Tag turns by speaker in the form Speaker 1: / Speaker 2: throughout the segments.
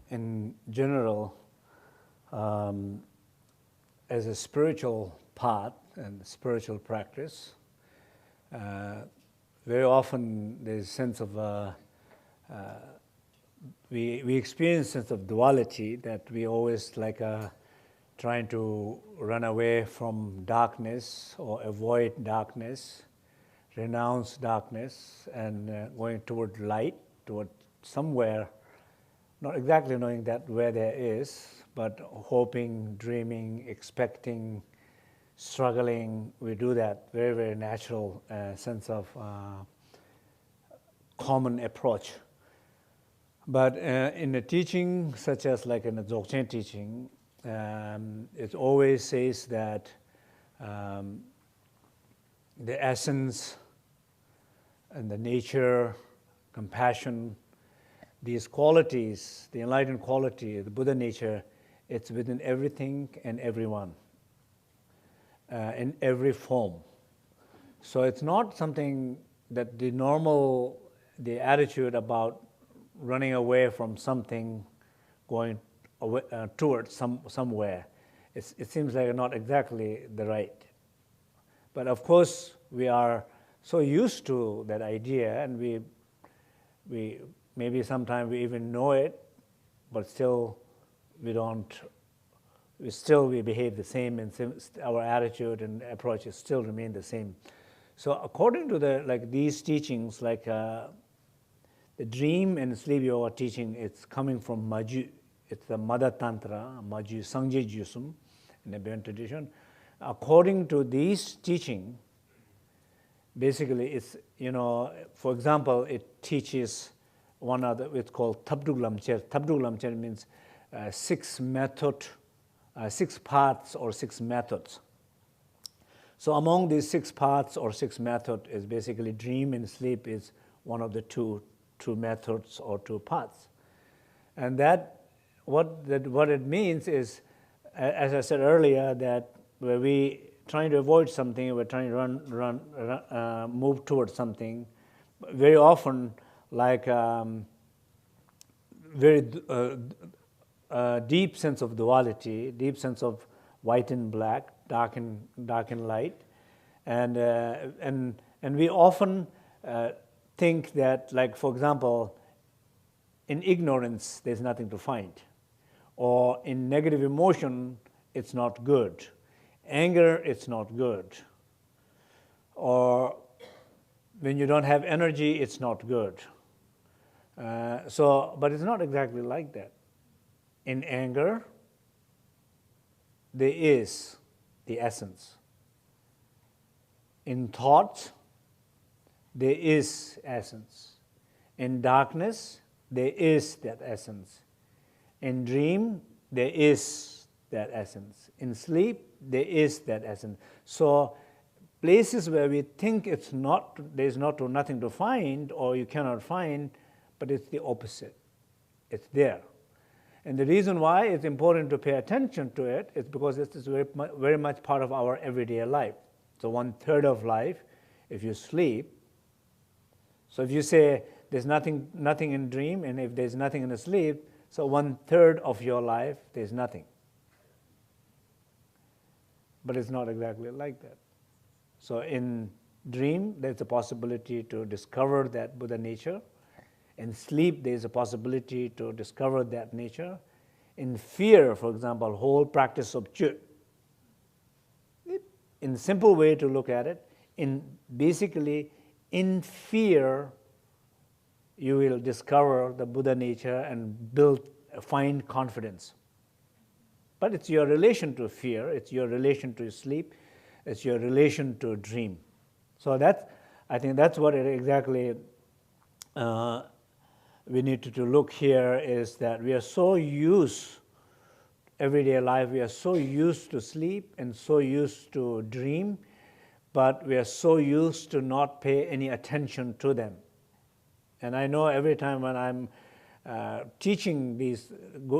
Speaker 1: in general, as a spiritual path and spiritual practice, very often there's a sense of, we experience a sense of duality, that we always like trying to run away from darkness or avoid darkness, renounce darkness, and going toward light, toward somewhere, not exactly knowing that where there is, but hoping, dreaming, expecting, struggling. We do that very, very natural sense of common approach. But in a teaching, such as like in the Dzogchen teaching, it always says that the essence and the nature, compassion, these qualities, the enlightened quality, the Buddha nature, it's within everything and everyone, in every form. So it's not something that the attitude about running away from something, going away, towards somewhere, it seems like not exactly the right. But of course, we are so used to that idea, and we maybe sometimes we even know it, but still we behave the same, and our attitude and approaches still remain the same. So according to these teachings, the dream and sleep yoga teaching, it's coming from Maju. It's the mother tantra, Maju Sangye Jusum, in the Tibetan tradition. According to these teaching, basically it's, for example, it teaches one other, it's called Tabduk Lamcher. Tabduk Lamcher means 6 paths or 6 methods. So among these 6 paths or 6 methods is basically dream and sleep is one of the two methods or 2 paths. And what it means is, as I said earlier, that where we trying to avoid something, we're trying to move towards something, very often very deep sense of duality, deep sense of white and black, dark and light, and we often think that, like for example, in ignorance there's nothing to find, or in negative emotion it's not good, anger it's not good, or when you don't have energy it's not good. But it's not exactly like that. In anger, there is the essence. In thought, there is essence. In darkness, there is that essence. In dream, there is that essence. In sleep, there is that essence. So places where we think there's nothing to find, or you cannot find, but it's the opposite. It's there. And the reason why it's important to pay attention to it is because this is very much part of our everyday life. So 1/3 of life, if you sleep, so if you say there's nothing in dream, and if there's nothing in the sleep, so 1/3 of your life, there's nothing. But it's not exactly like that. So in dream, there's a possibility to discover that Buddha nature. In sleep, there's a possibility to discover that nature. In fear, for example, whole practice of Chu, in simple way to look at it, basically in fear, you will discover the Buddha nature and find confidence. But it's your relation to fear, it's your relation to sleep, it's your relation to dream. So I think that's what it exactly we need to look here, is that we are so used, everyday life, we are so used to sleep and so used to dream, but we are so used to not pay any attention to them. And I know every time when I'm teaching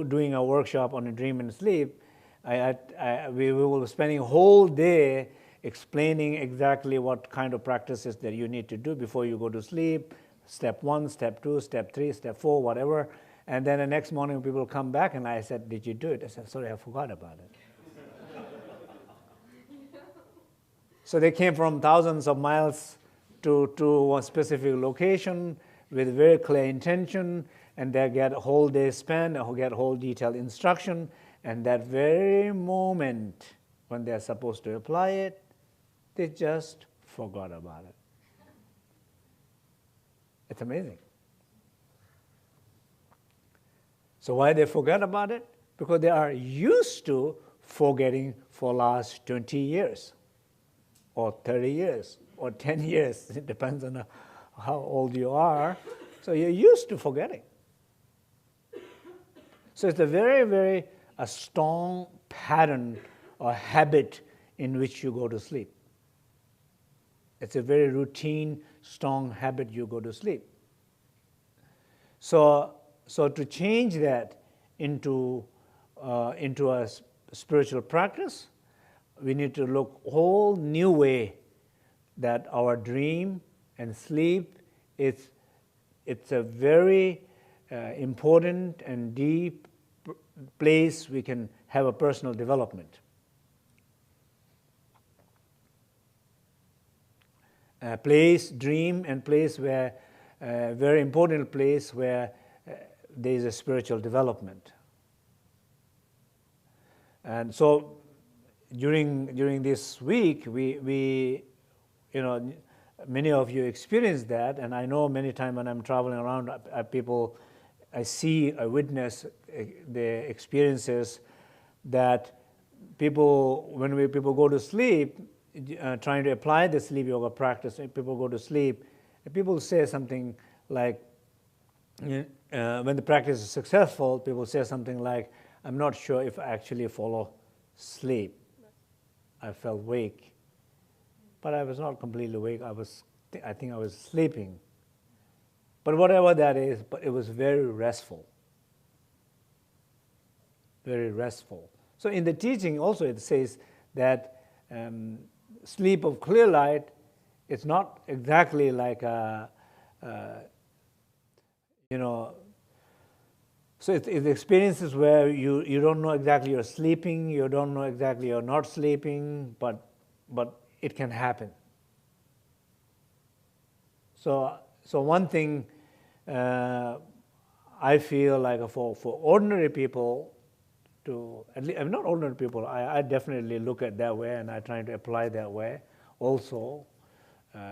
Speaker 1: doing a workshop on a dream and sleep, we will be spending a whole day explaining exactly what kind of practices that you need to do before you go to sleep, step 1, step 2, step 3, step 4, whatever, And then the next morning people come back and I said, did you do it? I said, sorry, I forgot about it. So they came from thousands of miles to one specific location with very clear intention, and they get a whole day spent, or get whole detailed instruction, and that very moment when they're supposed to apply it, they just forgot about it. It's amazing. So why they forget about it? Because they are used to forgetting for last 20 years, or 30 years, or 10 years. It depends on how old you are. So you're used to forgetting. So it's a very, very strong pattern or habit in which you go to sleep. It's a very routine, strong habit you go to sleep. So to change that into a spiritual practice, we need to look a whole new way that our dream and sleep, it's a very important and deep place we can have a personal development. Place, dream, and place where, very important place where there is a spiritual development. And so during this week, we many of you experienced that, and I know many times when I'm traveling around, I witness the experiences that when people go to sleep, trying to apply the sleep yoga practice, people go to sleep, and people say something like, when the practice is successful, people say something like, I'm not sure if I actually follow sleep. I felt awake, but I was not completely awake. I think I was sleeping. But whatever that is, but it was very restful. Very restful. So in the teaching also it says that sleep of clear light is not exactly like so it's experiences where you don't know exactly you're sleeping, you don't know exactly you're not sleeping, but it can happen. So one thing I feel like for ordinary people not ordinary people, I definitely look at that way and I try to apply that way also.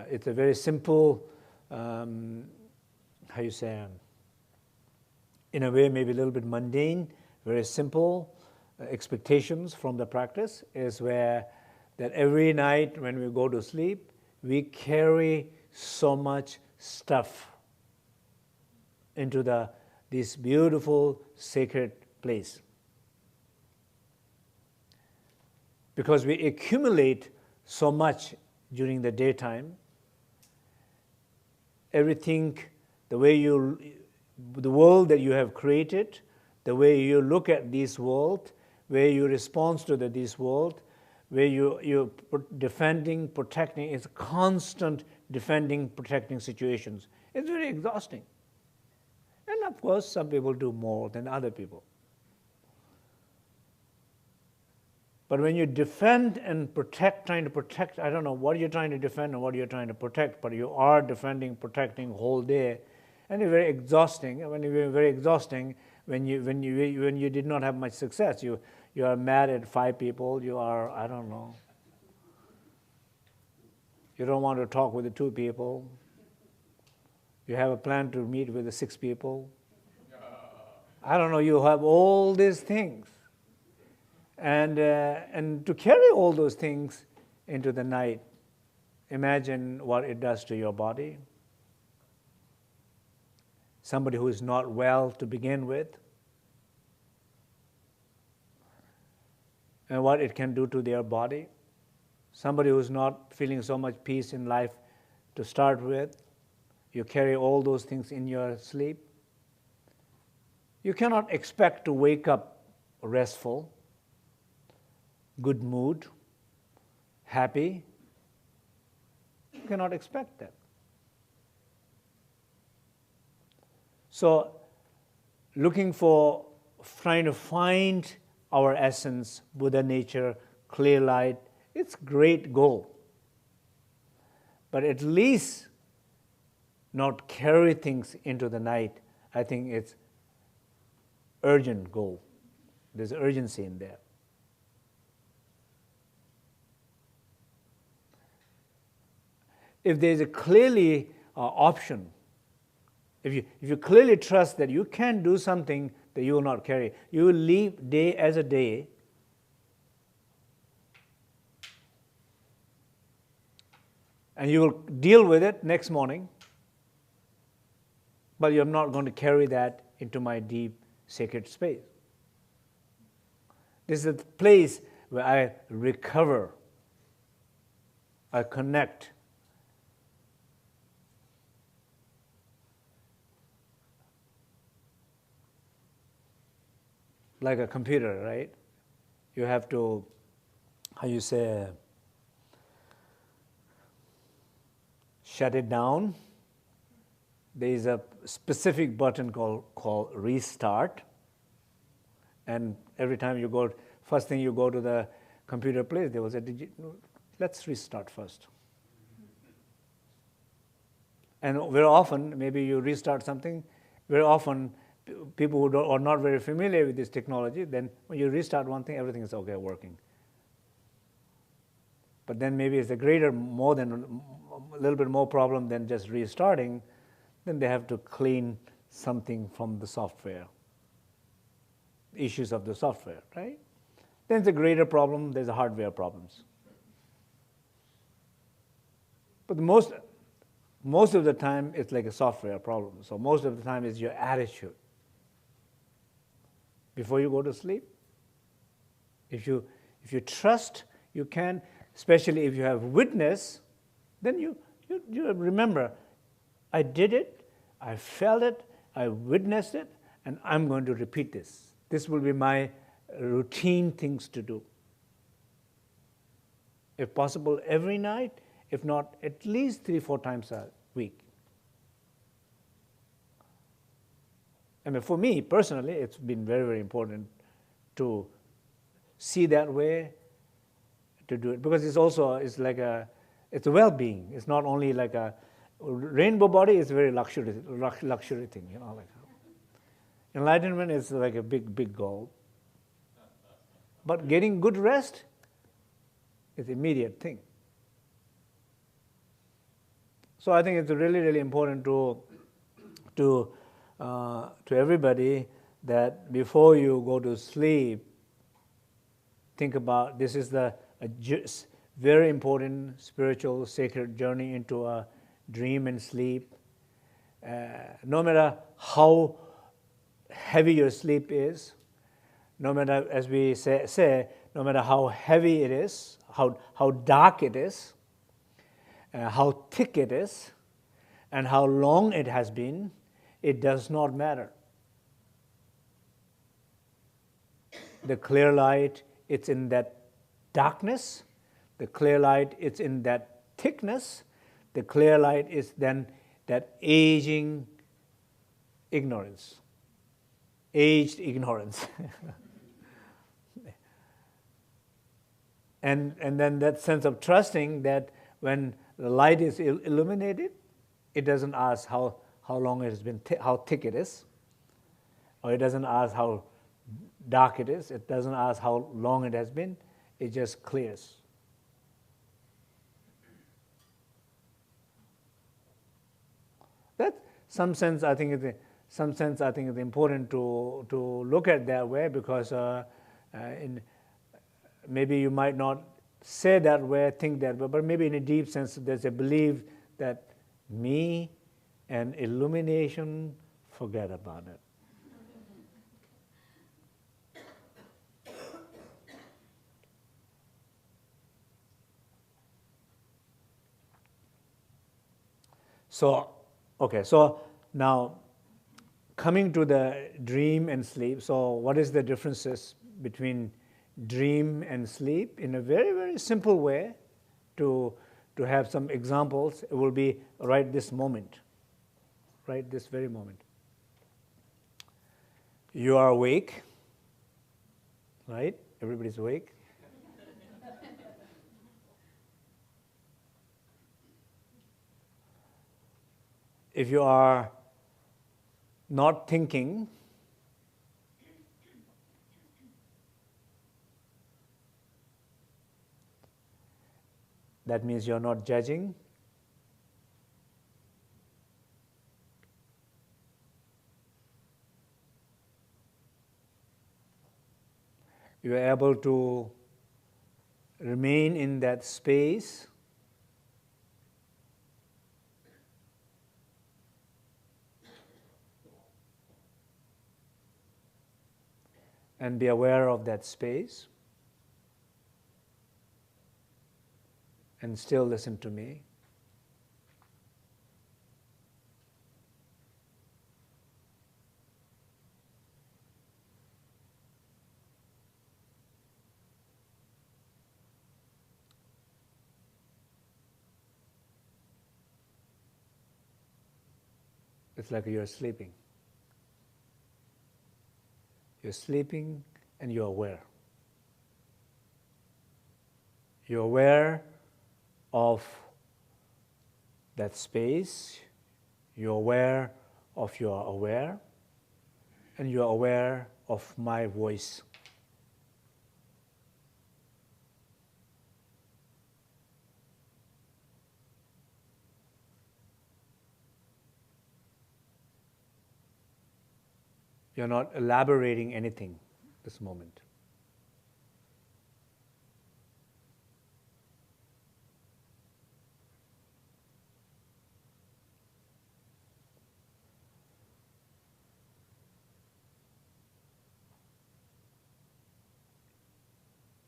Speaker 1: It's a very simple, in a way maybe a little bit mundane, very simple expectations from the practice is where that every night when we go to sleep, we carry so much stuff into this beautiful sacred place. Because we accumulate so much during the daytime, everything, the world that you have created, the way you look at this world, where you respond to this world, where you're defending, protecting, it's constant defending, protecting situations. It's very exhausting. And of course, some people do more than other people. But when you defend and protect, trying to protect, I don't know what you're trying to defend and what you're trying to protect, but you are defending, protecting whole day, and it's very exhausting. And when you're very exhausting, when you did not have much success, you are mad at 5 people. You are, I don't know. You don't want to talk with the 2 people. You have a plan to meet with the 6 people. I don't know. You have all these things. And to carry all those things into the night, imagine what it does to your body. Somebody who is not well to begin with, and what it can do to their body. Somebody who is not feeling so much peace in life to start with, you carry all those things in your sleep. You cannot expect to wake up restful, good mood, happy. You cannot expect that. So looking for, trying to find our essence, Buddha nature, clear light, it's a great goal. But at least not carry things into the night. I think it's urgent goal. There's urgency in there. If there's a clearly option, if you clearly trust that you can do something that you will not carry, you will live day as a day, and you will deal with it next morning, but you're not going to carry that into my deep sacred space. This is a place where I recover, I connect. Like a computer, right? You have to, how you say, shut it down. There is a specific button called restart. And every time you go, first thing you go to the computer place, there was a let's restart first. And very often, maybe you restart something, very often people who are not very familiar with this technology, then when you restart one thing, everything is okay, working. But then maybe it's a little bit more problem than just restarting, then they have to clean something from the software, issues of the software, right? Then it's a greater problem, there's hardware problems. But most of the time, it's like a software problem. So most of the time, it's your attitude. Before you go to sleep, if you trust, you can, especially if you have witness, then you remember, I did it, I felt it, I witnessed it, and I'm going to repeat this. This will be my routine things to do. If possible, every night, if not at least 3-4 times a week. I mean, for me personally, it's been very, very important to see that way, to do it, because it's a well-being. It's not only like a rainbow body is a very luxury thing, you know. Like enlightenment is like a big goal, but getting good rest is immediate thing. So I think it's really, really important to everybody that before you go to sleep, think about this is a very important spiritual sacred journey into a dream and sleep. No matter how heavy your sleep is, no matter, as we say no matter how heavy it is, how dark it is, how thick it is, and how long it has been, it does not matter. The clear light, it's in that darkness. The clear light, it's in that thickness. The clear light is then that aging ignorance. Aged ignorance. and then that sense of trusting that when the light is illuminated, it doesn't ask how long it has been, how thick it is, or it doesn't ask how dark it is, it doesn't ask how long it has been, it just clears. That some sense I think it's important to look at that way, because maybe you might not say that way, think that way, but maybe in a deep sense there's a belief that me and illumination, forget about it. So, okay, so now coming to the dream and sleep, so what is the differences between dream and sleep? In a very, very simple way, to have some examples, it will be right this moment, right this very moment. You are awake, right? Everybody's awake. If you are not thinking, that means you're not judging. You are able to remain in that space and be aware of that space and still listen to me. It's like you're sleeping. You're sleeping and you're aware. You're aware of that space. You're aware of your aware. And you're aware of my voice. You're not elaborating anything this moment.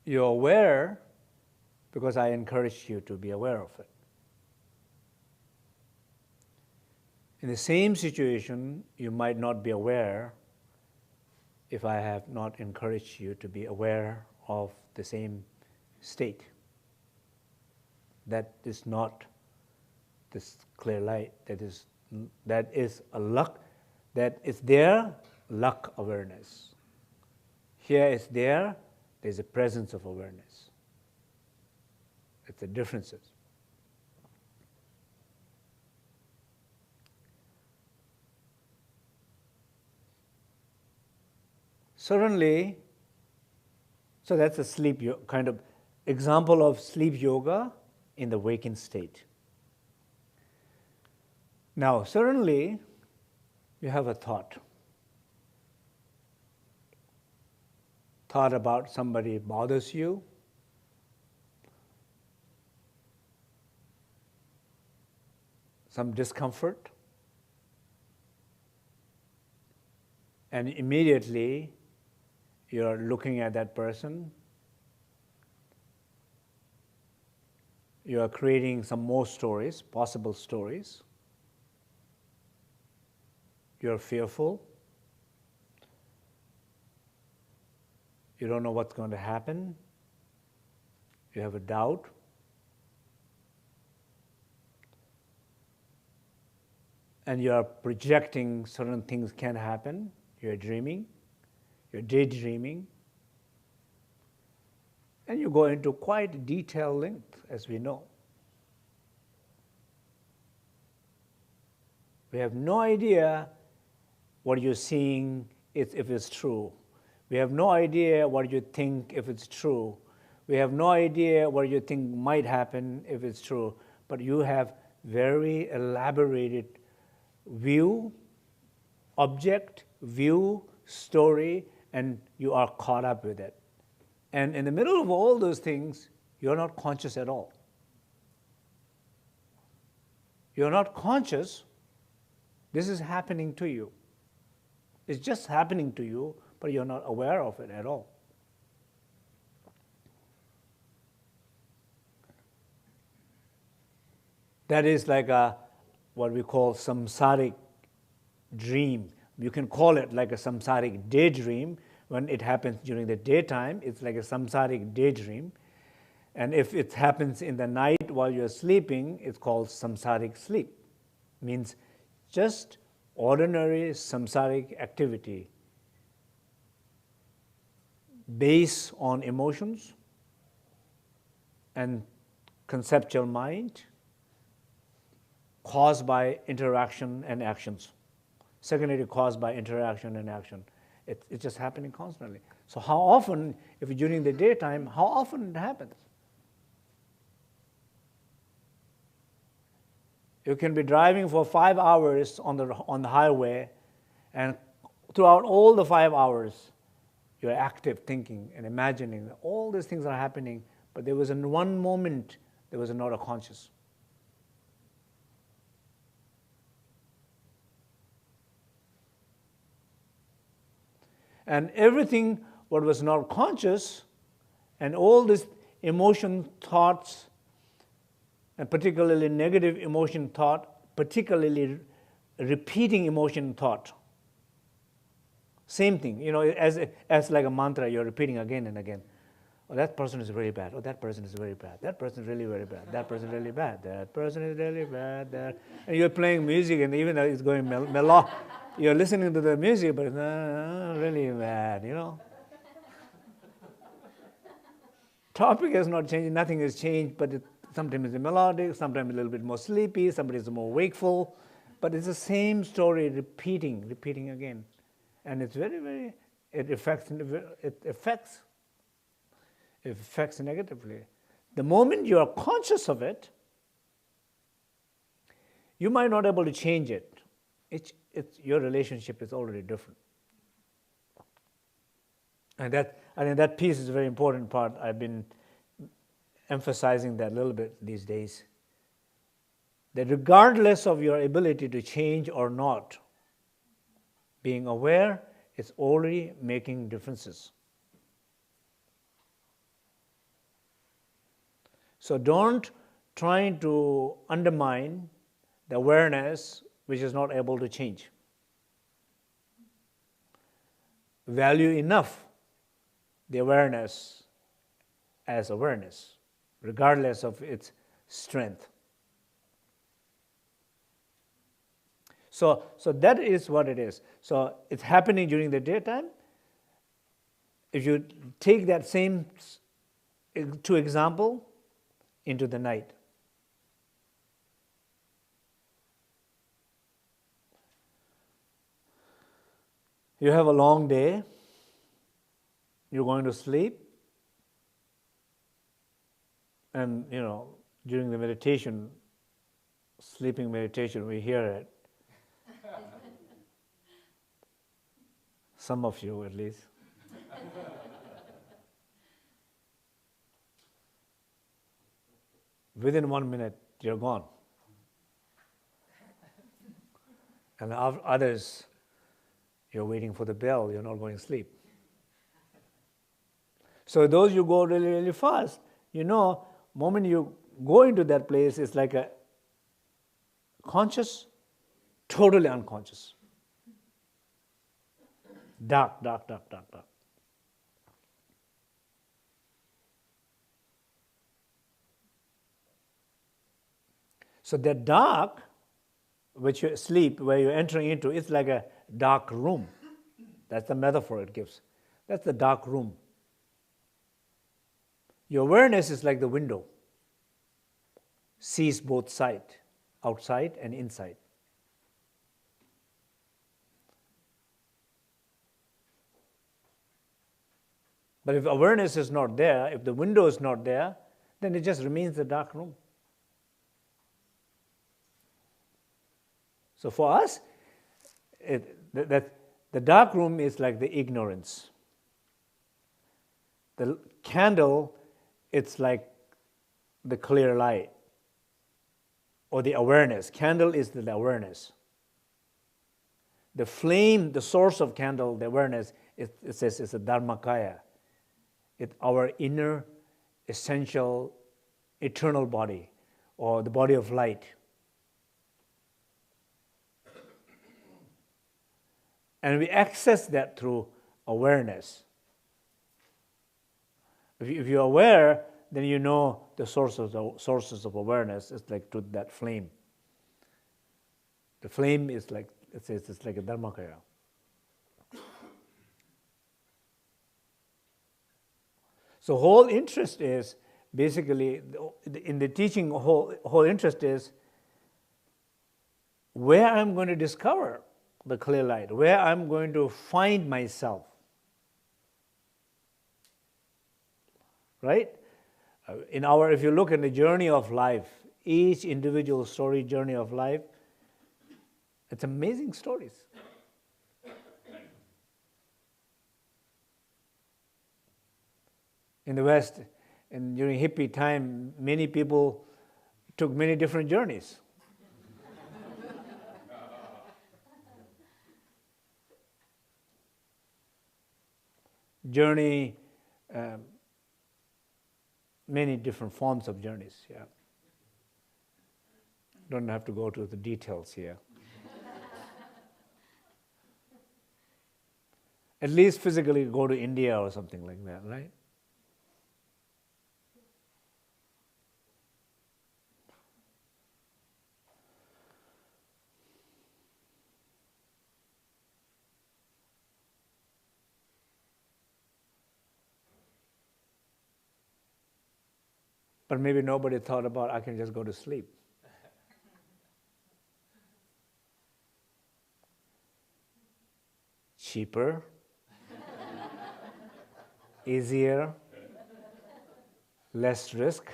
Speaker 1: You're aware because I encourage you to be aware of it. In the same situation, you might not be aware if I have not encouraged you to be aware of the same state. That is not this clear light. That is a luck. That is there, luck awareness. Here is there, there's a presence of awareness. It's the differences. Certainly, so that's a sleep kind of example of sleep yoga in the waking state. Now, certainly, you have a thought. Thought about somebody bothers you. Some discomfort. And immediately, you're looking at that person. You are creating some more stories, possible stories. You're fearful. You don't know what's going to happen. You have a doubt. And you are projecting certain things can happen. You're dreaming. You're daydreaming. And you go into quite detailed length, as we know. We have no idea what you're seeing if it's true. We have no idea what you think if it's true. We have no idea what you think might happen if it's true. But you have very elaborated view, object, view, story, and you are caught up with it. And in the middle of all those things, you're not conscious at all. You're not conscious. This is happening to you. It's just happening to you, but you're not aware of it at all. That is like what we call samsaric dream. You can call it like a samsaric daydream. When it happens during the daytime, it's like a samsaric daydream. And if it happens in the night while you're sleeping, it's called samsaric sleep. Means just ordinary samsaric activity. based on emotions and conceptual mind, caused by interaction and actions. Secondary caused by interaction and action. It's just happening constantly. So how often, if during the daytime, how often it happens? You can be driving for 5 hours on the highway, and throughout all the 5 hours, you're active thinking and imagining that all these things are happening, but there was in one moment, there was not a conscious. And everything what was not conscious, and all these emotion thoughts, and particularly negative emotion thought, particularly repeating emotion thought. Same thing, as like a mantra, you're repeating again and again. Oh, that person is really bad. Oh, that person is very bad. That person is really very bad. That person is really bad. That person is really bad. And you're playing music, and even though it's going mellow, you're listening to the music, but it's really bad, Topic has not changed. Nothing has changed, but sometimes it's melodic, sometimes a little bit more sleepy, somebody is more wakeful. But it's the same story repeating again. And it's very, very, it affects negatively. The moment you are conscious of it, you might not be able to change it. Your relationship is already different. And I think that piece is a very important part. I've been emphasizing that a little bit these days. That regardless of your ability to change or not, being aware is already making differences. So don't try to undermine the awareness which is not able to change. Value enough the awareness as awareness, regardless of its strength. So that is what it is. So it's happening during the daytime. If you take that same two example into the night. You have a long day, you're going to sleep, and during the meditation, sleeping meditation, we hear it. Some of you at least. Within 1 minute, you're gone. And others, you're waiting for the bell, you're not going to sleep. So those you go really, really fast, moment you go into that place, it's like a conscious, totally unconscious. Dark. So that dark, which you sleep, where you're entering into, it's like a dark room. That's the metaphor it gives. That's the dark room. Your awareness is like the window. Sees both sides, outside and inside. But if awareness is not there, if the window is not there, then it just remains the dark room. So for us, the dark room is like the ignorance. The candle, it's like the clear light or the awareness. Candle is the awareness. The flame, the source of candle, the awareness, it says it's a dharmakaya. It's our inner, essential, eternal body, or the body of light. And we access that through awareness. If you're aware, then you know the sources of awareness. It's like to that flame. The flame is like, it says it's like a dharmakaya. So whole interest is basically, in the teaching, whole interest is where I'm going to discover the clear light, where I'm going to find myself. Right? If you look in the journey of life, each individual story, journey of life, it's amazing stories. In the West, and during hippie time, many people took many different journeys. Many different forms of journeys, yeah. Don't have to go to the details here. At least physically go to India or something like that, right? But maybe nobody thought about, I can just go to sleep. Cheaper, easier, less risk.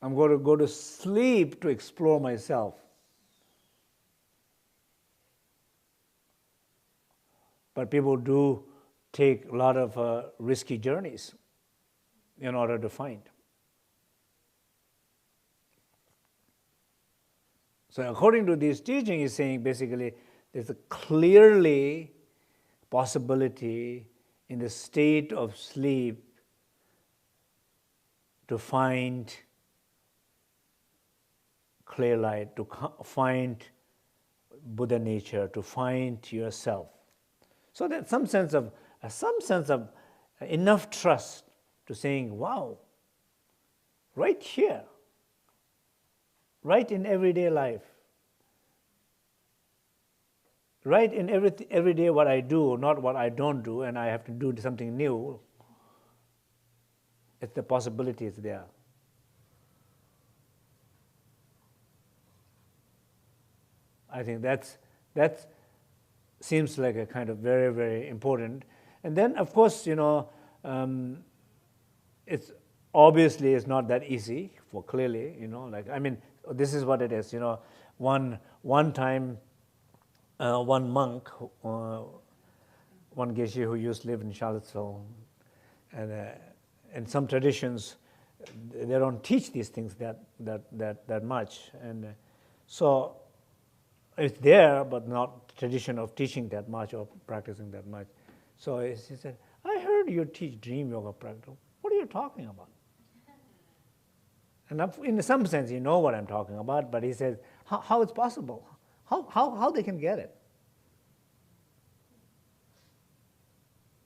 Speaker 1: I'm going to go to sleep to explore myself. But people do take a lot of risky journeys in order to find. So according to this teaching, he's saying basically there's a clearly possibility in the state of sleep to find clear light, to find Buddha nature, to find yourself. So there's some sense of enough trust to saying, wow, right here, right in everyday life, right in every day what I do, not what I don't do, and I have to do something new, the possibility is there. I think that's seems like a kind of very, very important. And then, of course, it's obviously it's not that easy for clearly, this is what it is, One time, one monk, one geshe who used to live in Charlottesville, and in some traditions, they don't teach these things that much, and so it's there, but not tradition of teaching that much or practicing that much. So he said, I heard you teach dream yoga practice. What are you talking about? And in some sense, you know what I'm talking about, but he says, how it's possible? How they can get it?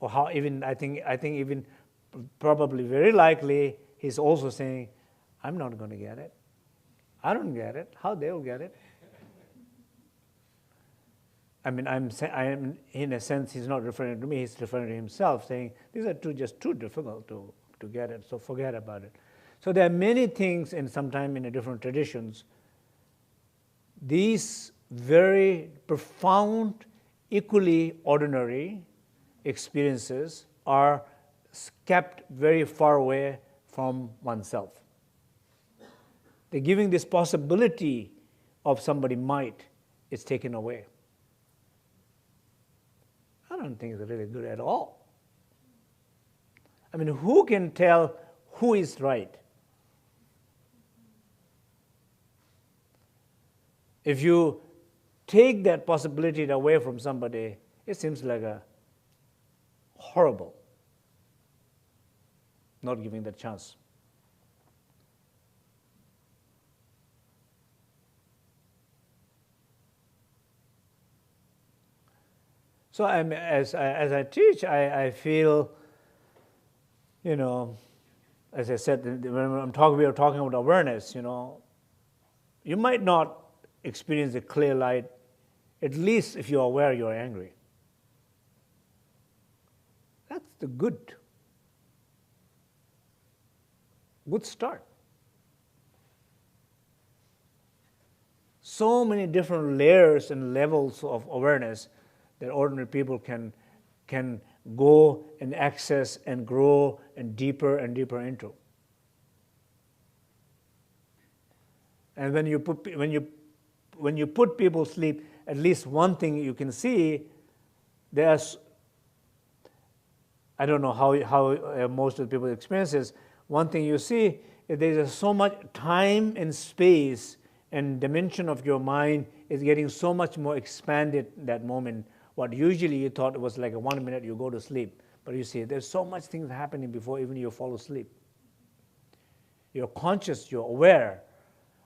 Speaker 1: Or how even, I think even probably very likely, he's also saying, I'm not going to get it. I don't get it. How they will get it? I'm in a sense, he's not referring to me, he's referring to himself, saying, these are just too difficult to get it, so forget about it. So there are many things, and sometimes in the different traditions, these very profound, equally ordinary experiences are kept very far away from oneself. They're giving this possibility of somebody might, it's taken away. I don't think it's really good at all. Who can tell who is right? If you take that possibility away from somebody, it seems like a horrible, not giving that chance. So as I teach, I feel, as I said, when we are talking about awareness, you might not experience the clear light At least if you're aware you're angry. That's the good start. So many different layers and levels of awareness that ordinary people can go and access and grow and deeper into. And when you put people to sleep, at least one thing you can see, there's, I don't know how most of the people experience this. One thing you see is there's so much time and space and dimension of your mind is getting so much more expanded that moment. What usually you thought was like a 1 minute you go to sleep, but you see there's so much things happening before even you fall asleep. You're conscious, you're aware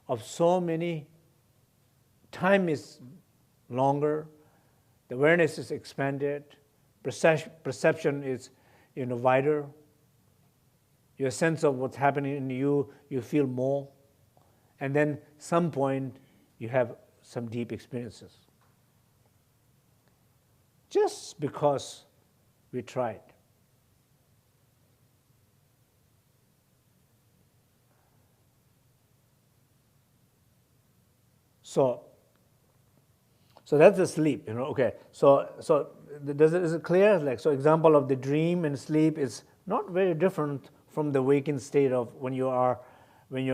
Speaker 1: of so many. Time is longer, the awareness is expanded, perception is wider. Your sense of what's happening in you feel more. And then some point you have some deep experiences. Just because we tried. So that's the sleep, Okay. So is it clear? Like, so example of the dream and sleep is not very different from the waking state of when you're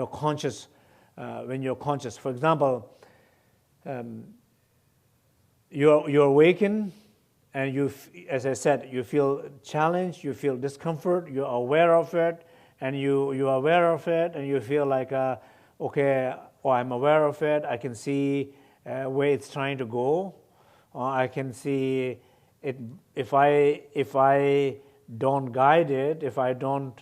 Speaker 1: conscious. For example, you're awakened, and as I said, you feel challenged, you feel discomfort, you're aware of it, and you're aware of it, and you feel like, okay, I'm aware of it. I can see where it's trying to go. I can see it. If I don't guide it, if I don't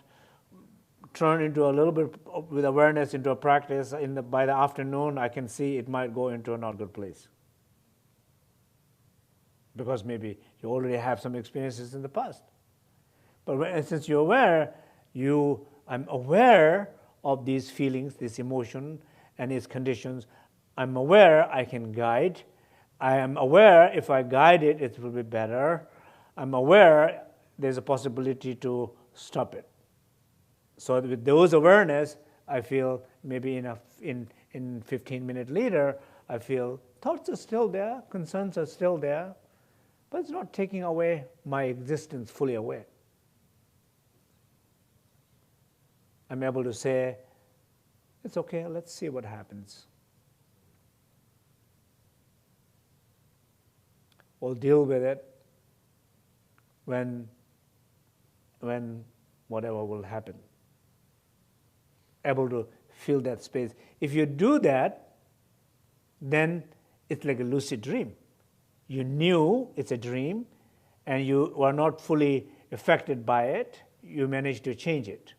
Speaker 1: turn into a little bit with awareness into a practice, by the afternoon, I can see it might go into a not good place. Because maybe you already have some experiences in the past. But since you're aware, I'm aware of these feelings, this emotion, and its conditions. I'm aware I can guide. I am aware if I guide it, it will be better. I'm aware there's a possibility to stop it. So with those awareness, I feel maybe in 15 minutes later, I feel thoughts are still there, concerns are still there, but it's not taking away my existence fully aware. I'm able to say, it's okay, let's see what happens. We'll deal with it when whatever will happen. Able to feel that space. If you do that, then it's like a lucid dream. You knew it's a dream, and you were not fully affected by it. You managed to change it.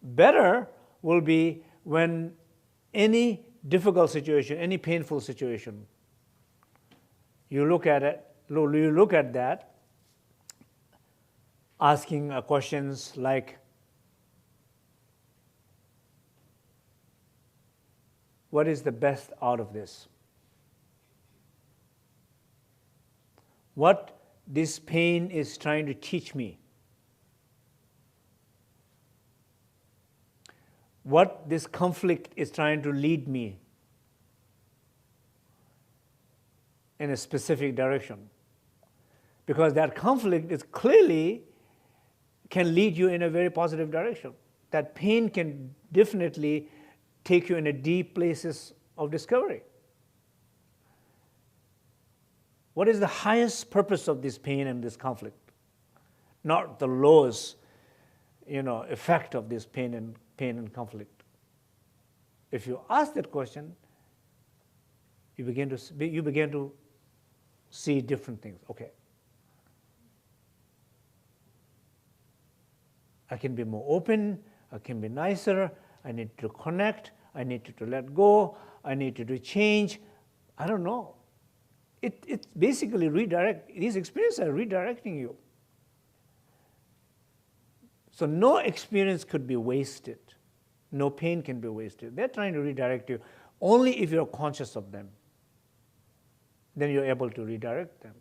Speaker 1: Better will be when any difficult situation, any painful situation, you look at that, asking questions like, what is the best out of this? What this pain is trying to teach me? What this conflict is trying to lead me in a specific direction? Because that conflict is clearly can lead you in a very positive direction. That pain can definitely take you in a deep places of discovery. What is the highest purpose of this pain and this conflict? Not the lowest, effect of this pain and conflict. If you ask that question, you begin to see different things. Okay, I can be more open, I can be nicer, I need to connect, I need to let go, I need to do change. I don't know. It's basically these experiences are redirecting you. So no experience could be wasted. No pain can be wasted. They're trying to redirect you. Only if you're conscious of them, then you're able to redirect them.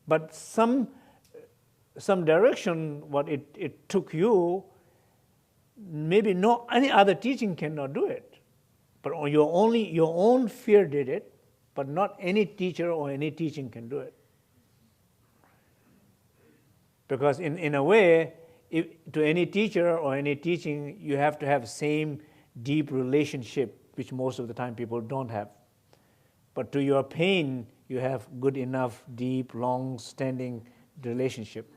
Speaker 1: But some direction, what it took you, maybe no any other teaching cannot do it. But your own fear did it, but not any teacher or any teaching can do it. Because in a way, to any teacher or any teaching, you have to have same deep relationship, which most of the time people don't have. But to your pain, you have good enough, deep, long-standing relationship.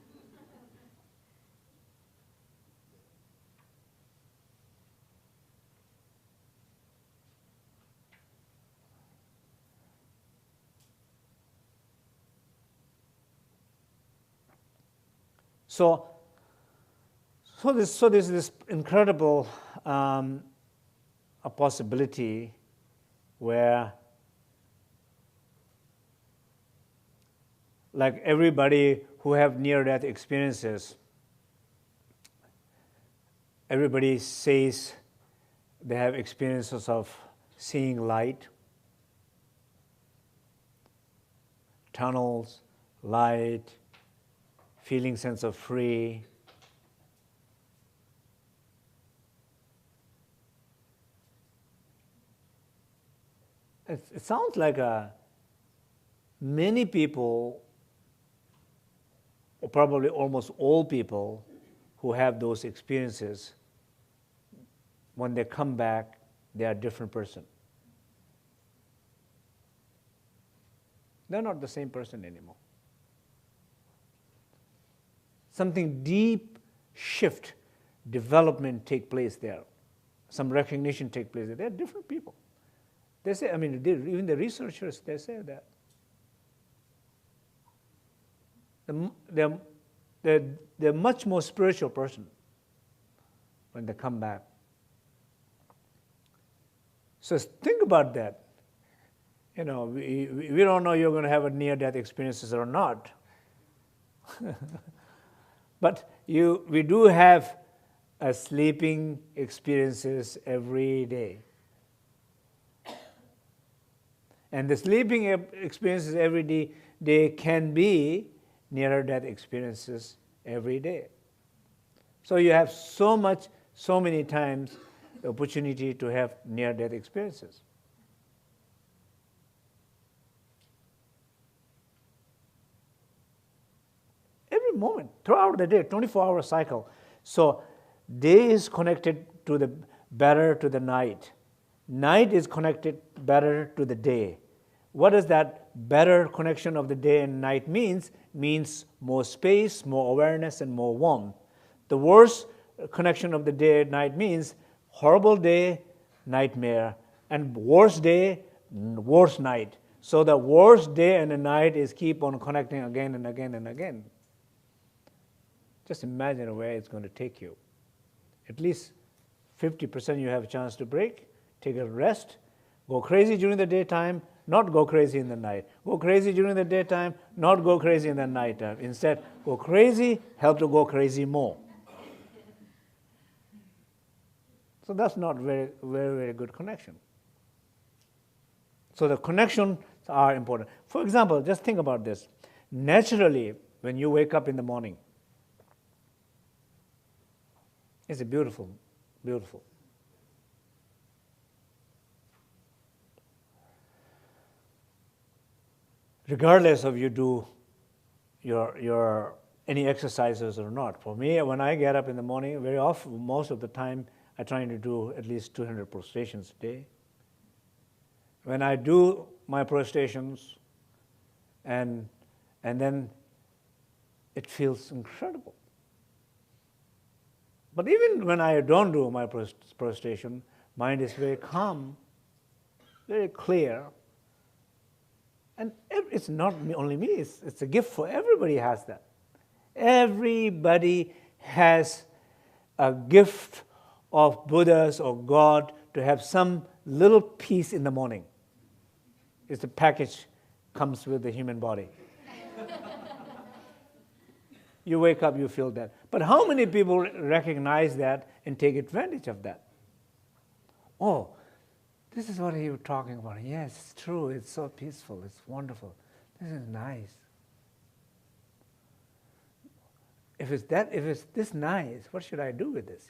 Speaker 1: So there's this incredible a possibility where, like everybody who have near-death experiences, everybody says they have experiences of seeing light, tunnels, light, feeling sense of free. It sounds like many people, or probably almost all people who have those experiences, when they come back, they are a different person. They're not the same person anymore. Something deep shift, development take place there. Some recognition take place there. They're different people. They say, I mean, even the researchers, they say that. They're much more spiritual person when they come back. So think about that. You know, we don't know you're going to have a near-death experiences or not. But we do have a sleeping experiences every day. And the sleeping experiences every day can be near-death experiences every day. So you have so many times the opportunity to have near-death experiences. Every moment, throughout the day, 24-hour cycle. So day is connected to the better to the night. Night is connected better to the day. What does that better connection of the day and night means? Means more space, more awareness, and more warmth. The worst connection of the day and night means horrible day, nightmare, and worst day, worst night. So the worst day and the night is keep on connecting again and again and again. Just imagine where it's going to take you. At least 50% you have a chance to break, take a rest, go crazy during the daytime, not go crazy in the night. Go crazy during the daytime, not go crazy in the night. Instead, go crazy, help to go crazy more. So that's not very, very, very good connection. So the connections are important. For example, just think about this. Naturally, when you wake up in the morning, it's beautiful, beautiful. Regardless of you do your any exercises or not. For me, when I get up in the morning, very often, most of the time, I try to do at least 200 prostrations a day. When I do my prostrations, and then it feels incredible. But even when I don't do my prostration, mind is very calm, very clear. And it's not only me, it's a gift for everybody has that. Everybody has a gift of Buddhas or God to have some little peace in the morning. It's a package, comes with the human body. You wake up, you feel that. But how many people recognize that and take advantage of that? oh, this is what you were talking about. Yes, it's true. It's so peaceful. It's wonderful. This is nice. If it's this nice, what should I do with this?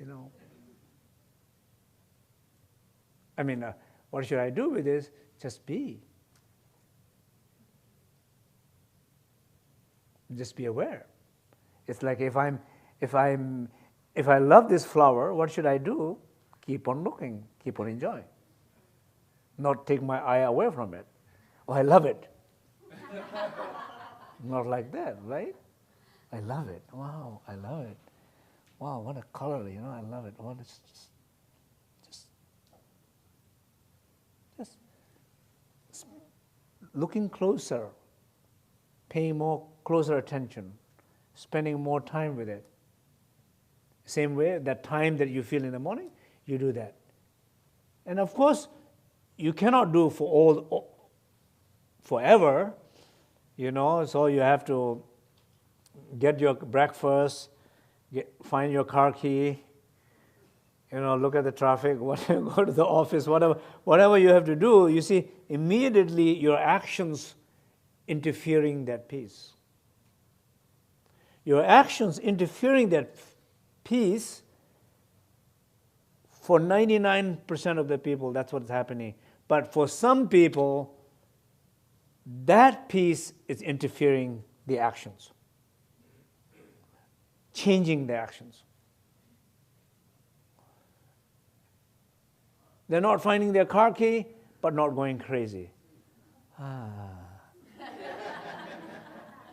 Speaker 1: I mean, what should I do with this? Just be. Just be aware. It's like if I love this flower, what should I do? Keep on looking, keep on enjoying. Not take my eye away from it. Oh, I love it. Not like that, right? I love it. Wow, I love it. Wow, what a color, I love it. Well, it's just looking closer, paying more closer attention, spending more time with it. Same way, that time that you feel in the morning, you do that. And of course, you cannot do forever, so you have to get your breakfast, find your car key, look at the traffic, go to the office, whatever you have to do, you see, immediately your actions interfering that peace. Your actions interfering that peace, for 99% of the people, that's what's happening. But for some people, that peace is interfering the actions, changing the actions. They're not finding their car key, but not going crazy.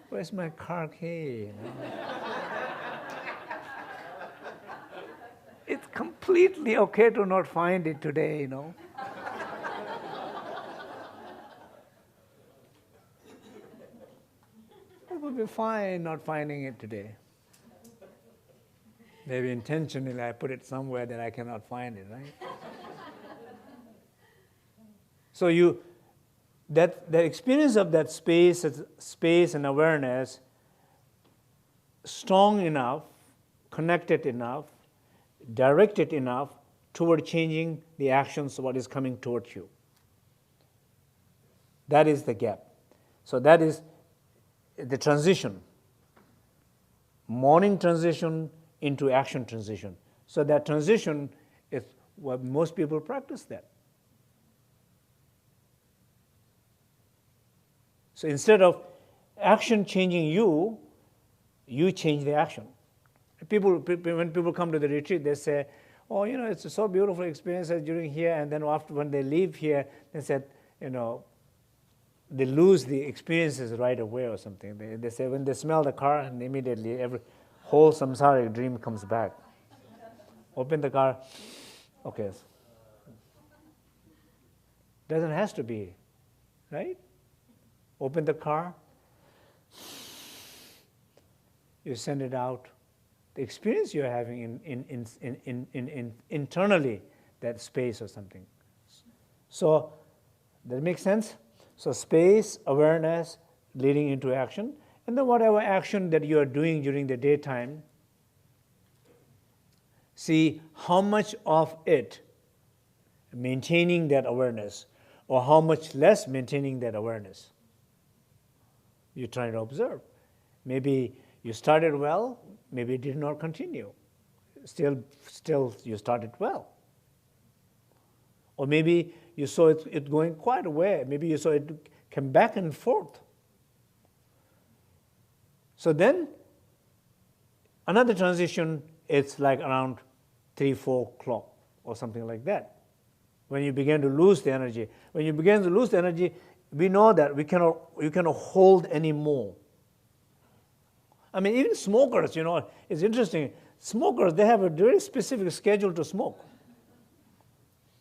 Speaker 1: Where's my car key? It's completely okay to not find it today, It will be fine not finding it today. Maybe intentionally I put it somewhere that I cannot find it, right? So that the experience of that space and awareness, strong enough, connected enough, directed enough toward changing the actions of what is coming towards you. That is the gap. So that is the transition. Morning transition into action transition. So that transition is what most people practice that. So instead of action changing you, you change the action. When people come to the retreat, they say, oh, it's a so beautiful experience during here, and then after when they leave here, they said, they lose the experiences right away or something. They say when they smell the car, and immediately every whole samsaric dream comes back. Open the car, okay. Doesn't have to be, right? Open the car, you send it out. The experience you're having in internally, that space or something. So, that makes sense? So space, awareness, leading into action, and then whatever action that you are doing during the daytime, see how much of it maintaining that awareness, or how much less maintaining that awareness. You try to observe. Maybe you started well, maybe it did not continue. Still you started well. Or maybe you saw it going quite a way. Maybe you saw it come back and forth. So then, another transition, it's like around 3-4 o'clock or something like that. When you begin to lose the energy. When you begin to lose the energy, we know that you cannot hold anymore. I mean, even smokers, it's interesting. Smokers, they have a very specific schedule to smoke.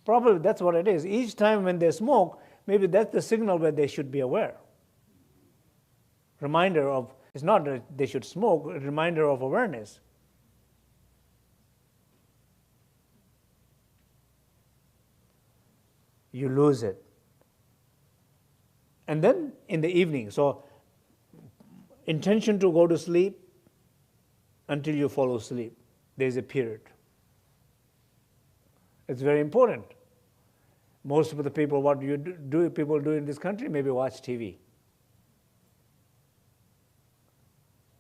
Speaker 1: Probably that's what it is. Each time when they smoke, maybe that's the signal where they should be aware. Reminder of, it's not that they should smoke, a reminder of awareness. You lose it. And then in the evening, so intention to go to sleep until you fall asleep. There's a period. It's very important. Most of the people, what people do in this country? Maybe watch TV.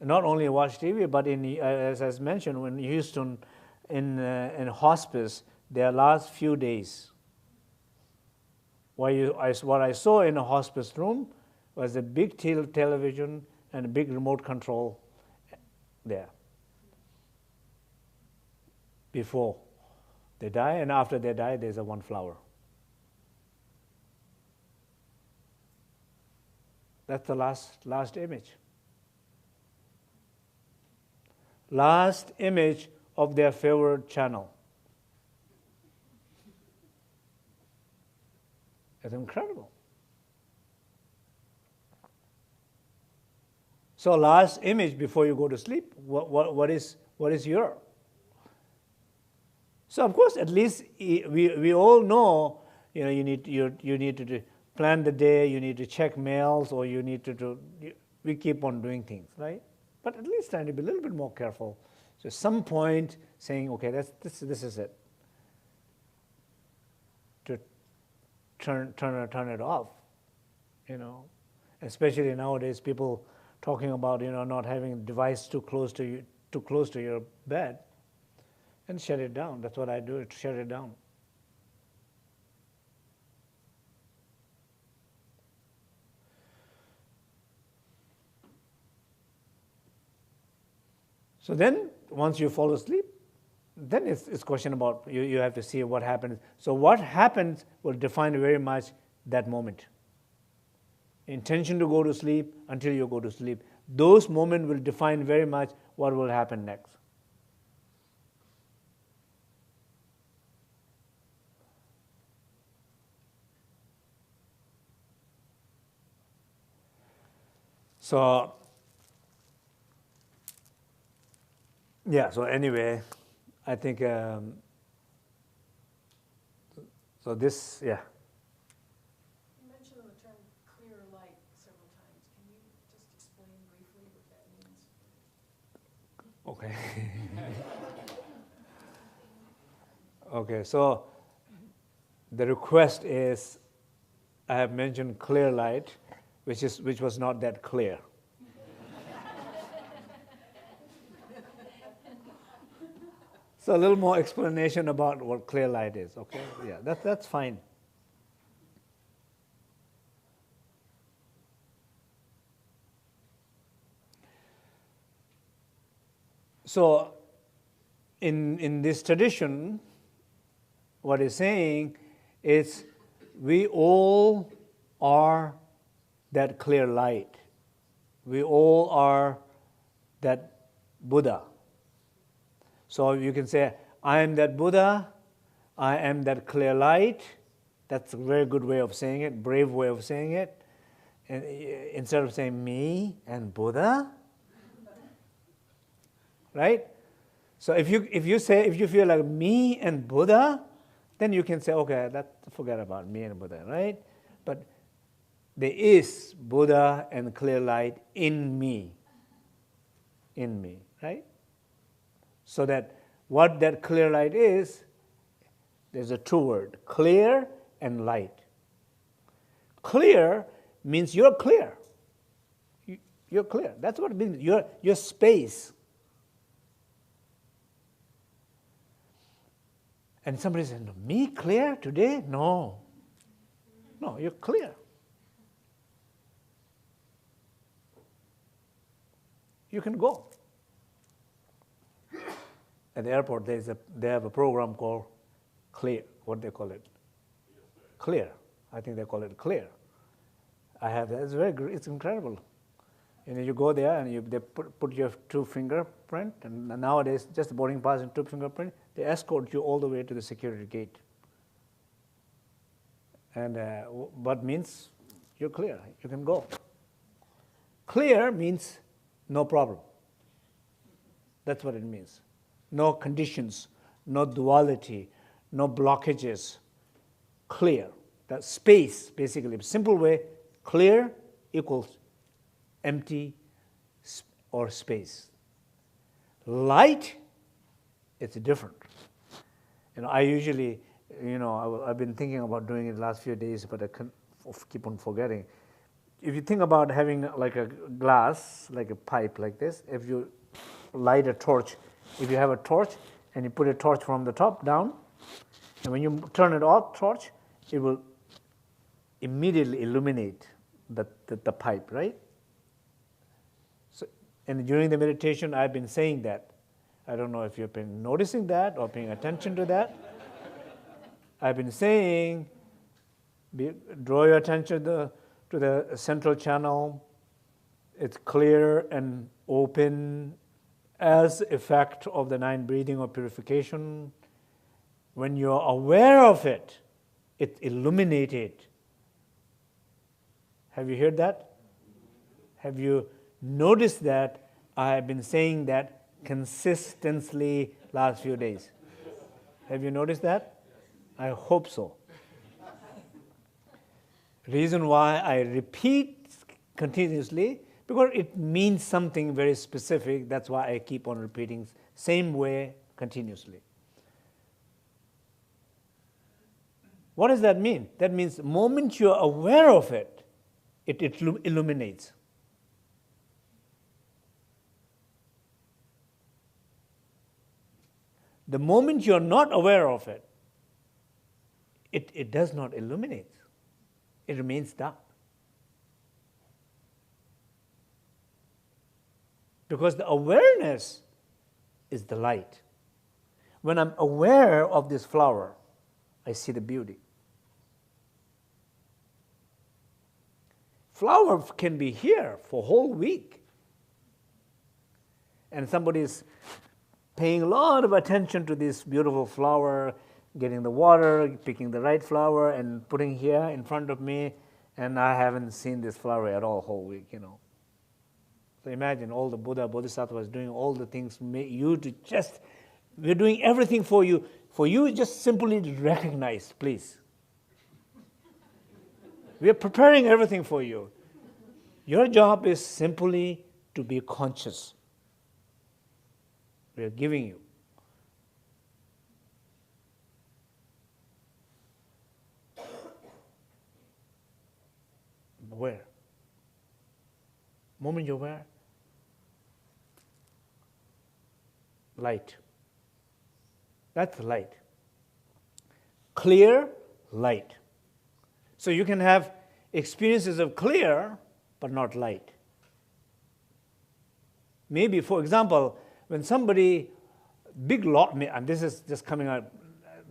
Speaker 1: Not only watch TV, but as I mentioned, in Houston, in hospice, their last few days, what I saw in a hospice room was a big television and a big remote control there. Before they die, and after they die, there's a one flower. That's the last image. Last image of their favorite channel. It's incredible. So last image before you go to sleep, what is your? So of course, at least we all know, you need to plan the day, you need to check mails, or you need to do. We keep on doing things, right? But at least trying to be a little bit more careful. So at some point, saying, okay, this is it. To turn it off, Especially nowadays, people talking about not having a device too close to your bed, and shut it down. That's what I do, to shut it down. So then, once you fall asleep, then it's a question about you have to see what happens. So what happens will define very much that moment. Intention to go to sleep until you go to sleep. Those moments will define very much what will happen next. So, so anyway, I think, so this,
Speaker 2: You mentioned the term clear light several times. Can you just explain briefly what that means?
Speaker 1: Okay. Okay, so the request is, I have mentioned clear light, which was not that clear. So a little more explanation about what clear light is, okay? Yeah, that's fine. So in this tradition, what it's saying is we all are that clear light. We all are that Buddha. So you can say, I am that Buddha, I am that clear light. That's a very good way of saying it, brave way of saying it. And instead of saying me and Buddha, right? So if you feel like me and Buddha, then you can say, okay, forget about me and Buddha, right? But there is Buddha and clear light in me, right? So that what that clear light is, there's a two word, clear and light. Clear means you're clear. You're clear. That's what it means. Your space. And somebody says, no, me clear today? No, you're clear. You can go. At the airport, they have a program called Clear. What they call it? Clear. I think they call it Clear. I have that. It's incredible. You go there and they put your two fingerprint, and nowadays just the boarding pass and two fingerprint. They escort you all the way to the security gate. And what means you're clear. You can go. Clear means no problem. That's what it means. No conditions, no duality, no blockages. Clear. That space, basically, simple way, clear equals empty or space. Light, it's different. I usually You know, I've been thinking about doing it the last few days, but I keep on forgetting. If you think about having like a glass, like a pipe like this, if you light a torch, if you have a torch and you put a torch from the top down, and when you turn it off, torch, it will immediately illuminate the pipe, right? So, and during the meditation, I've been saying that. I don't know if you've been noticing that or paying attention to that. I've been saying, draw your attention to the central channel. It's clear and open as effect of the 9 breathing or purification. When you're aware of it, it's illuminated. Have you heard that? Have you noticed that? I have been saying that consistently last few days. Have you noticed that? I hope so. Reason why I repeat continuously, because it means something very specific. That's why I keep on repeating same way continuously. What does that mean? That means the moment you're aware of it, it illuminates. The moment you're not aware of it, it does not illuminate. It remains dark. Because the awareness is the light. When I'm aware of this flower, I see the beauty. Flower can be here for a whole week. And somebody is paying a lot of attention to this beautiful flower, getting the water, picking the right flower, and putting here in front of me, and I haven't seen this flower at all whole week, you know. So imagine all the Buddha, Bodhisattvas doing all the things, you to just, we're doing everything for you just simply to recognize, please. We are preparing everything for you. Your job is simply to be conscious. We are giving you. Aware. Moment you're aware, light. That's light. Clear light. So you can have experiences of clear, but not light. Maybe, for example, when somebody, big lot, and this is just coming up,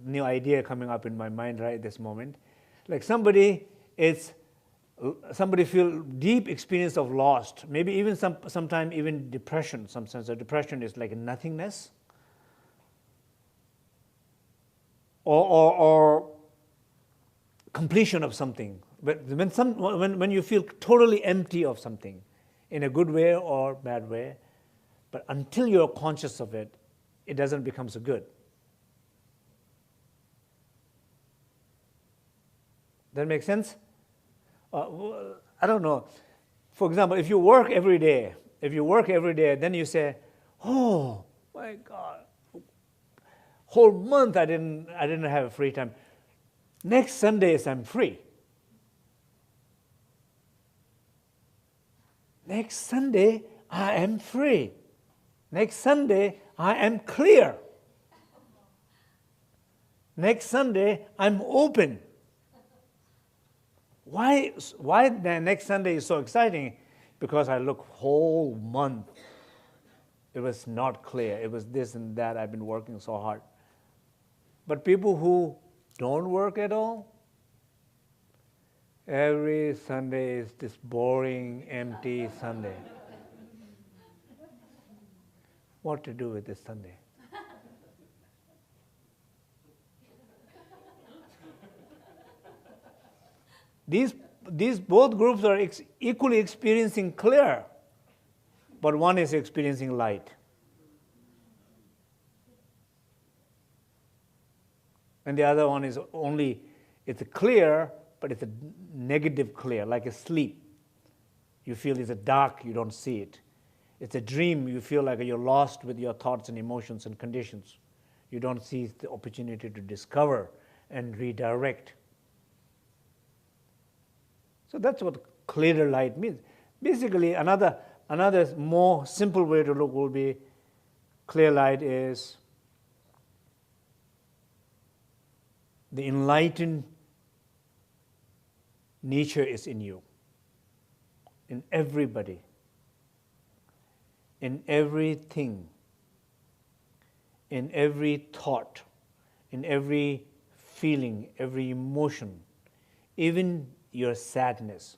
Speaker 1: new idea coming up in my mind right this moment, like somebody feel deep experience of lost, maybe even sometime even depression, some sense of depression is like nothingness, or completion of something. But when you feel totally empty of something, in a good way or bad way, but until you're conscious of it, it doesn't become so good. That make sense? I don't know. For example, if you work every day, then you say, "Oh my God, whole month I didn't have a free time. Next Sundays I'm free. Next Sunday I am free. Next Sunday I am clear. Next Sunday I'm open." Why the next Sunday is so exciting? Because I look whole month. It was not clear. It was this and that. I've been working so hard. But people who don't work at all, every Sunday is this boring, empty Sunday. What to do with this Sunday? These both groups are equally experiencing clear, but one is experiencing light. And the other one is it's a clear, but it's a negative clear, like a sleep. You feel it's a dark, you don't see it. It's a dream, you feel like you're lost with your thoughts and emotions and conditions. You don't see the opportunity to discover and redirect. So that's what clearer light means. Basically, another more simple way to look will be clear light is the enlightened nature is in you, in everybody, in everything, in every thought, in every feeling, every emotion, even your sadness.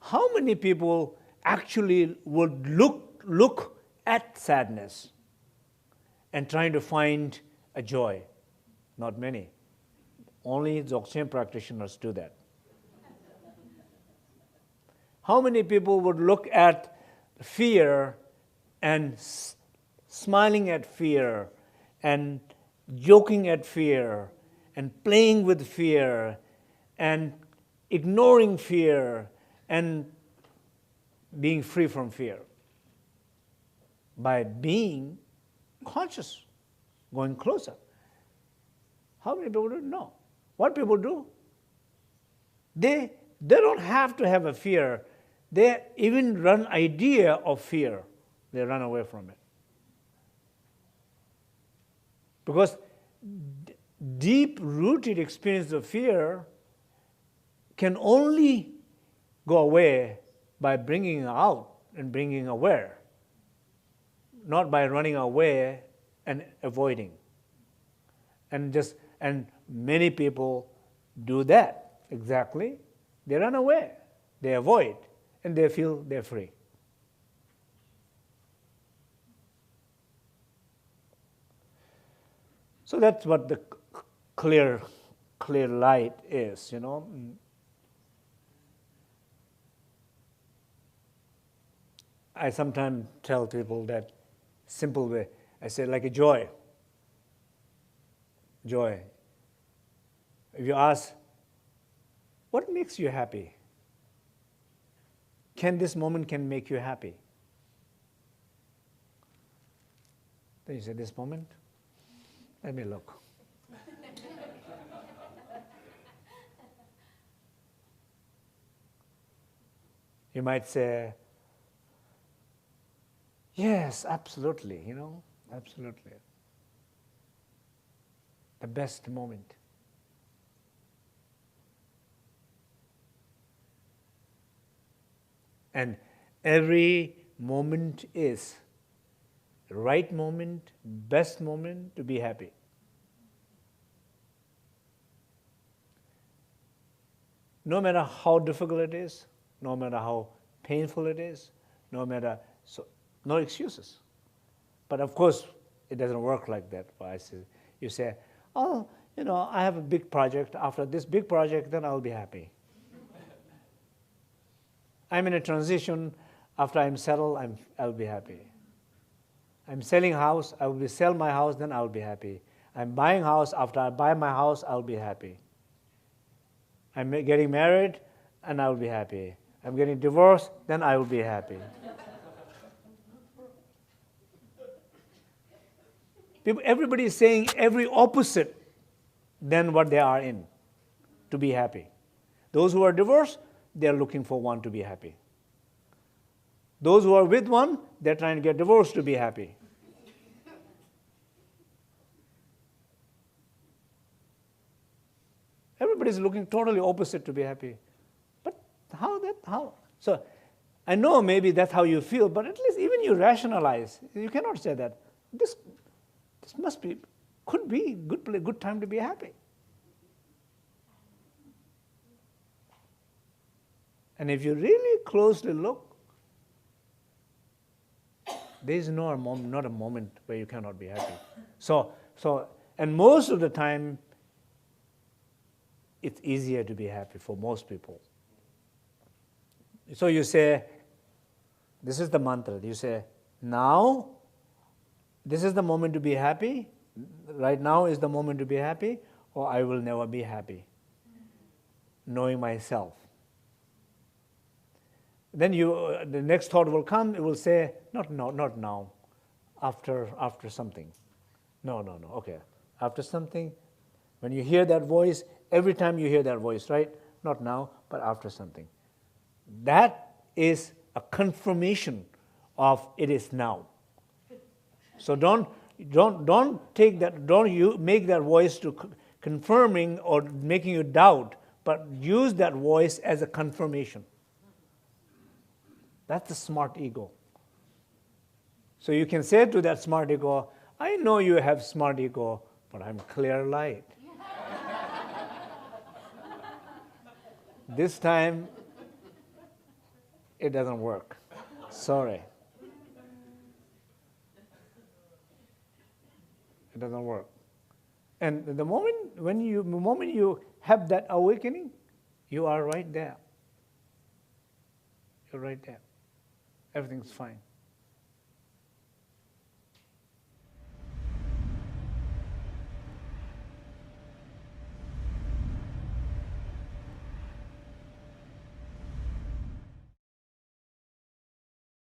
Speaker 1: How many people actually would look at sadness and trying to find a joy? Not many. Only Dzogchen practitioners do that. How many people would look at fear and smiling at fear and joking at fear and playing with fear and ignoring fear and being free from fear by being conscious, going closer? How many people do? No. What people do? They don't have to have a fear. They even run idea of fear. They run away from it. Because deep-rooted experience of fear can only go away by bringing out and bringing aware, not by running away and avoiding. And many people do that exactly. They run away, they avoid, and they feel they're free. So that's what the clear light is, you know. I sometimes tell people that simple way. I say like a joy. Joy. If you ask, what makes you happy? This moment can make you happy? Then you say, this moment? Let me look. You might say, yes, absolutely, you know, absolutely. The best moment. And every moment is the right moment, best moment to be happy. No matter how difficult it is, no matter how painful it is, no excuses. But of course, it doesn't work like that. You say, oh, you know, I have a big project. After this big project, then I'll be happy. I'm in a transition. After I'm settled, I'll be happy. I'm selling house. I will sell my house, then I'll be happy. I'm buying house. After I buy my house, I'll be happy. I'm getting married, and I'll be happy. I'm getting divorced, then I will be happy. Everybody is saying every opposite than what they are in to be happy. Those who are divorced, they're looking for one to be happy. Those who are with one, they're trying to get divorced to be happy. Everybody's looking totally opposite to be happy. But how? So I know maybe that's how you feel, but at least even you rationalize. You cannot say that. This could be good time to be happy. And if you really closely look, there is not a moment where you cannot be happy. And most of the time, it's easier to be happy for most people. So you say, this is the mantra. You say, now, this is the moment to be happy. Right now is the moment to be happy, or I will never be happy. Knowing myself. Then the next thought will come, it will say, not now. after something. No, okay. After something, when you hear that voice, every time you hear that voice, right? Not now, but after something. That is a confirmation of it is now. So don't take that, don't you make that voice to confirming or making you doubt, but use that voice as a confirmation. That's the smart ego. So you can say to that smart ego, I know you have smart ego, but I'm clear light. This time, it doesn't work. Sorry. It doesn't work. And the moment you have that awakening, you are right there. You're right there. Everything's fine.